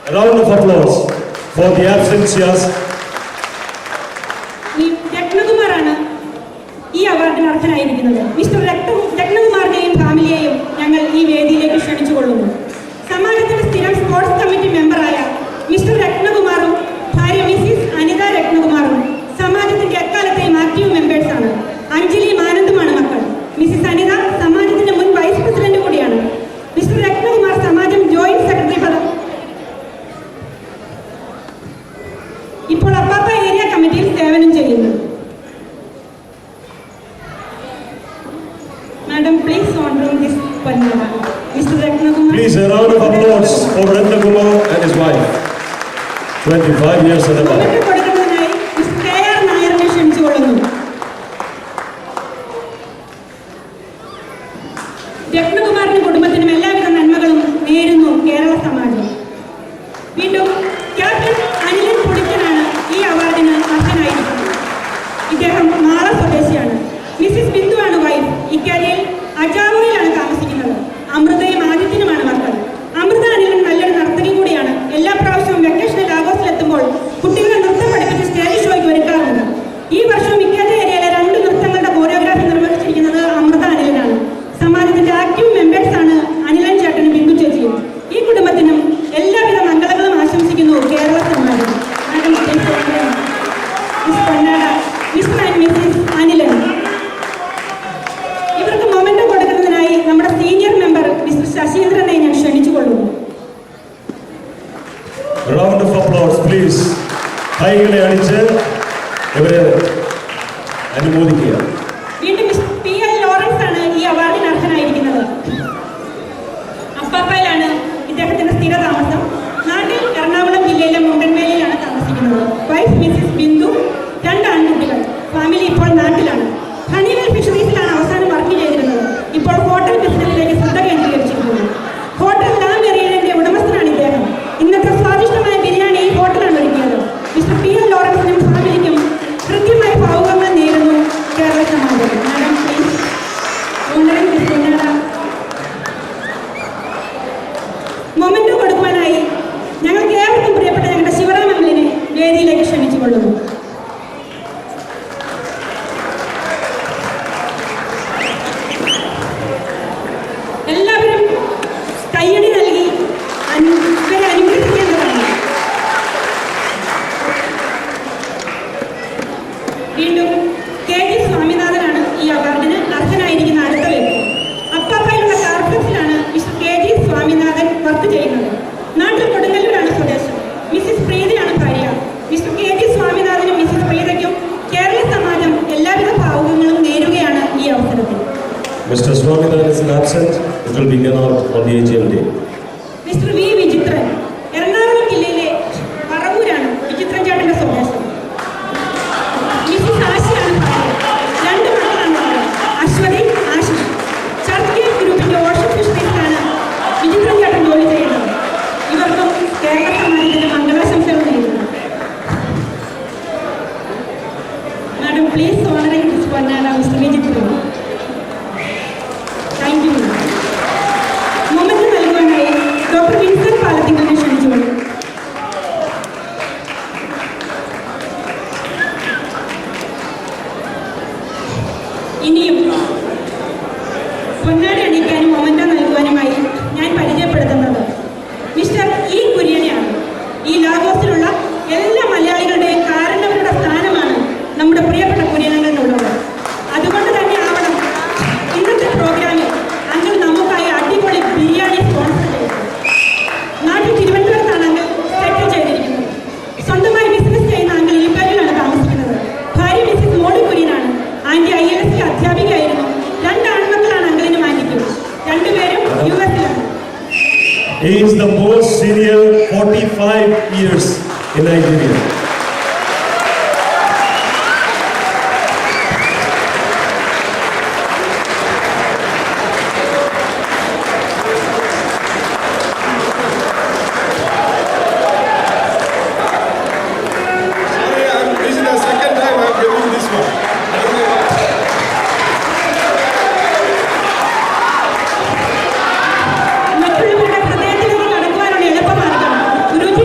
A round of applause for the absentees. രത്നകുമാറാണ് ഈ അവാർഡിന് അർഹനായിരിക്കുന്നത്. Mister രത്നകുമാറിനെയും ഫാമിലിയെയും ഞങ്ങൾ ഈ വേദിയിലേക്ക് ക്ഷണിച്ചുകൊള്ളുന്നു. സമാജത്തിന്റെ സ്ഥിരം സ്പോർട്സ് കമ്മിറ്റി മെമ്പറായ മിസ്റ്റർ രത്നകുമാറും ഭാര്യ മിസ്സിസ് അനിത രത്നകുമാറും സമാജത്തിന്റെ എക്കാലത്തെയും ആക്റ്റീവ് മെമ്പേഴ്സാണ്. അഞ്ജലിയും ആനന്ദുമാണ് മക്കൾ. മിസ്സിസ് അനിത സമാജത്തിന്റെ മുൻ വൈസ് പ്രസിഡന്റ് കൂടിയാണ്. മിസ്റ്റർ രത്നകുമാർ സമാജം ജോയിന്റ് സെക്രട്ടറി പദം ഇപ്പോൾ അപ്പാപ്പ ഏരിയ കമ്മിറ്റിയിൽ സേവനം ചെയ്യുന്നു. Madam, please honoring this Pannada. Mr. Ratnakumar. Please, a round of applause for Ratnakumar and his wife. 25 years and above. കൊടുക്കുന്നതിനായി മിസ്റ്റർ കെ.ആർ. നായരിനെ ക്ഷണിച്ചുകൊള്ളുന്നു. രത്നകുമാറിന്റെ കുടുംബത്തിനും എല്ലാവിധ നന്മകളും നേരുന്നു കേരള സമാജം. വീണ്ടും ക്യാപ്റ്റൻ അനിലൻ പുളിക്കനാണ് ഈ അവാർഡിന് അർഹനായിരിക്കുന്നത്. ഇദ്ദേഹം മാള സ്വദേശിയാണ്. Mrs ബിന്ദുവാണ് wife. ഇക്കാര്യയിൽ അജാവോയിലാണ് താമസിക്കുന്നത്. അമൃതയും ആദിത്യനുമാണ് മക്കൾ. അമൃത അനിലൻ നല്ലൊരു നർത്തകി കൂടിയാണ്. എല്ലാ പ്രാവശ്യവും വെക്കേഷണൽ ആഘോഷത്തിലെത്തുമ്പോൾ കുട്ടികളെ നൃത്തം പഠിപ്പിച്ച് സ്റ്റേജ് ഷോയ്ക്ക് ഒരുക്കാറുണ്ട്. ഈ വർഷവും ഇക്കാര്യ ഏരിയയിലെ 2 നൃത്തങ്ങളുടെ കോറിയോഗ്രാഫി നിർവഹിച്ചിരിക്കുന്നത് അമൃത അനിലനാണ്. സമാജത്തിന്റെ ആക്റ്റീവ് മെമ്പേഴ്സാണ് അനിലൻ ചേട്ടനും ബിന്ദു ചേച്ചിയും. ഈ കുടുംബത്തിനും എല്ലാവിധ മംഗളങ്ങളും ആശംസിക്കുന്നു Kerala Samajam. Mister and Mrs Anilan. ഇവർക്ക് മൊമെന്റ് കൊടുക്കുന്നതിനായി നമ്മുടെ സീനിയർ മെമ്പർ മിസ്റ്റർ ശശീന്ദ്രനെ ഞാൻ ക്ഷണിച്ചുകൊള്ളുന്നു. Round of applause, please. കൈകളെ അടിച്ച് ഇവരെ അനുമോദിക്കുക. വീണ്ടും മിസ്റ്റർ പി.എൽ. ലോറൻസ് ആണ് ഈ അവാർഡിന് അർഹനായിരിക്കുന്നത്. അപ്പാപ്പയിലാണ് ഇദ്ദേഹത്തിന്റെ സ്ഥിര താമസം. നാട്ടിൽ എറണാകുളം ജില്ലയിലെ മുണ്ടൻവേലിയിലാണ് താമസിക്കുന്നത്. വൈഫ് മിസ്സിസ് ബിന്ദു, 2 ആൺകുട്ടികൾ. ഫാമിലി ഇപ്പോൾ നാട്ടിലാണ്. ഹണിവെൽ ഫിഷറീസിലാണ് അവസാനം വർക്ക് ചെയ്തിരുന്നത്. ഇപ്പോൾ ഹോട്ടൽ ബിസിനസ്സിലേക്ക് ശ്രദ്ധ കേന്ദ്രീകരിച്ചിരിക്കുന്നു. ഹോട്ടൽ ലാം എറിയലിന്റെ ഉടമസ്ഥനാണ് ഇദ്ദേഹം. ഇന്നത്തെ സ്വാദിഷ്ടമായ ബിരിയാണി ഈ ഹോട്ടലാണ് ഒരുക്കിയത്. മിസ്റ്റർ പി.എൽ. ലോറൻസിനും ഫാമിലിക്കും കൃത്യമായ ഭാവുകങ്ങൾ നേരുന്നു Kerala Samajam. Madam please honouring miss പൊന്നാട. മൊമെന്റ് കൊടുക്കുവാനായി ഞങ്ങൾക്ക് ഏവർക്കും പ്രിയപ്പെട്ട ഞങ്ങളുടെ ശിവറാം അമ്മിലിനെ വേദിയിലേക്ക് ക്ഷണിച്ചുകൊള്ളുന്നു. എല്ലാവരും കയ്യടി നൽകി ഇവരെ അനുഗ്രഹിക്കേണ്ടതാണ്. വീണ്ടും കെ.ജി. സ്വാമിനാഥനാണ് ഈ അവാർഡിന് അർഹനായിരിക്കുന്ന അടുത്ത വ്യക്തി. അപ്പാപ്പയിലുള്ള കാർഫ്ലെക്സിലാണ് മിസ്റ്റർ കെ.ജി. സ്വാമിനാഥൻ വർക്ക് ചെയ്യുന്നത്. നാട്ടിൽ കൊടുങ്ങല്ലൂരാണ് സ്വദേശം. മിസ്സിസ് പ്രീതയാണ് ഭാര്യ. മിസ്റ്റർ കെ.ജി. സ്വാമിനാഥനും മിസ്സിസ് പ്രീതയ്ക്കും കേരള സമാജം എല്ലാവിധ ഭാവുകങ്ങളും നേരുകയാണ് ഈ അവസരത്തിൽ. Mr. Swaminathan is absent. It will be given out on the AGM day. Mister V. Vichithran Ernakulam ജില്ലയിലെ പറവൂരാണ് വിചിത്രൻ ചേട്ടന്റെ സ്വദേശം. മിസ്സിസ് ആശയാണ് ഭാര്യ. 2 മക്കളാണ്. അശ്വതി, ആശിഷ്. ചർച്ച് ഗ്രൂപ്പിന്റെ ഓഷൻ ഫിഷറീസിലാണ് വിചിത്രൻ ചേട്ടൻ ജോലി ചെയ്യുന്നത്. ഇവർക്കും കേരള സമാജത്തിന്റെ മംഗളാശംസകൾ നേരുന്നു. മാഡം പ്ലീസ് ഓണറിംഗ് ദിസ് പൊന്നാട mister Vichithran. Thank you. Memento നൽകുവാനായി ഡോക്ടർ വിൻസെന്റ് പാലത്തിനെ ക്ഷണിച്ചുകൊള്ളു. ഇനിയും പൊന്നാടി അണിയിക്കാനും മൊമെന്റ് നൽകുവാനുമായി ഞാൻ പരിചയപ്പെടുത്തുന്നത് മിസ്റ്റർ ഇ. കുര്യനെയാണ്. ഈ ലാഗോസിലുള്ള എല്ലാ മലയാളികളുടെയും കാരണവരുടെ സ്ഥാനമാണ് നമ്മുടെ പ്രിയപ്പെട്ട കുര്യനങ്ങളിലുള്ളത്. അതുകൊണ്ട് തന്നെ ആവണം ഇന്നത്തെ പ്രോഗ്രാമിൽ അങ്ങൾ നമുക്കായി അടിപൊളി ബിരിയാണി സ്പോൺസർ ചെയ്തത്. നാട്ടിൽ തിരുവനന്തപുരത്താണ് അങ്ങൾ സെറ്റിൽ ചെയ്തിരിക്കുന്നത്. സ്വന്തമായി ബിസിനസ് ചെയ്യുന്ന അങ്ങൾ ഈപ്പാലിലാണ് താമസിക്കുന്നത്. ഭാര്യ മിസ്സിസ് മോളി കുര്യനാണ്. ആന്റി ILS അധ്യാപികയായിരുന്നു. 2 ആൺമക്കളാണ് അങ്ങളിനും ആന്റിക്കും. 2 പേരും US-ലാണ്. He is the most senior, 45 years in Nigeria. മറ്റുള്ളവരുടെ ഹൃദയത്തിലേക്ക് കടക്കുവാനുള്ള എളുപ്പമാർഗം രുചി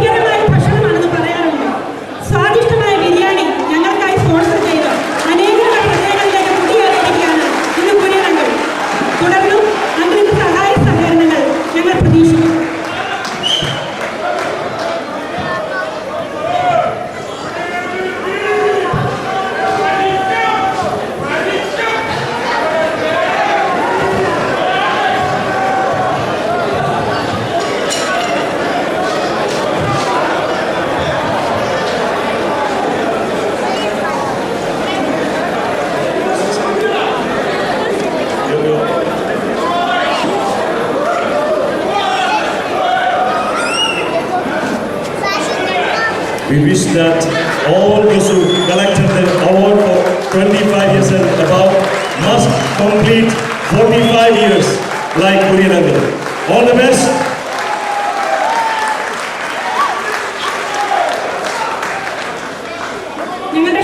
We wish that all those who collected the award for 25 years and above must complete 45 years like Kurian uncle. All the best. ഞങ്ങളുടെ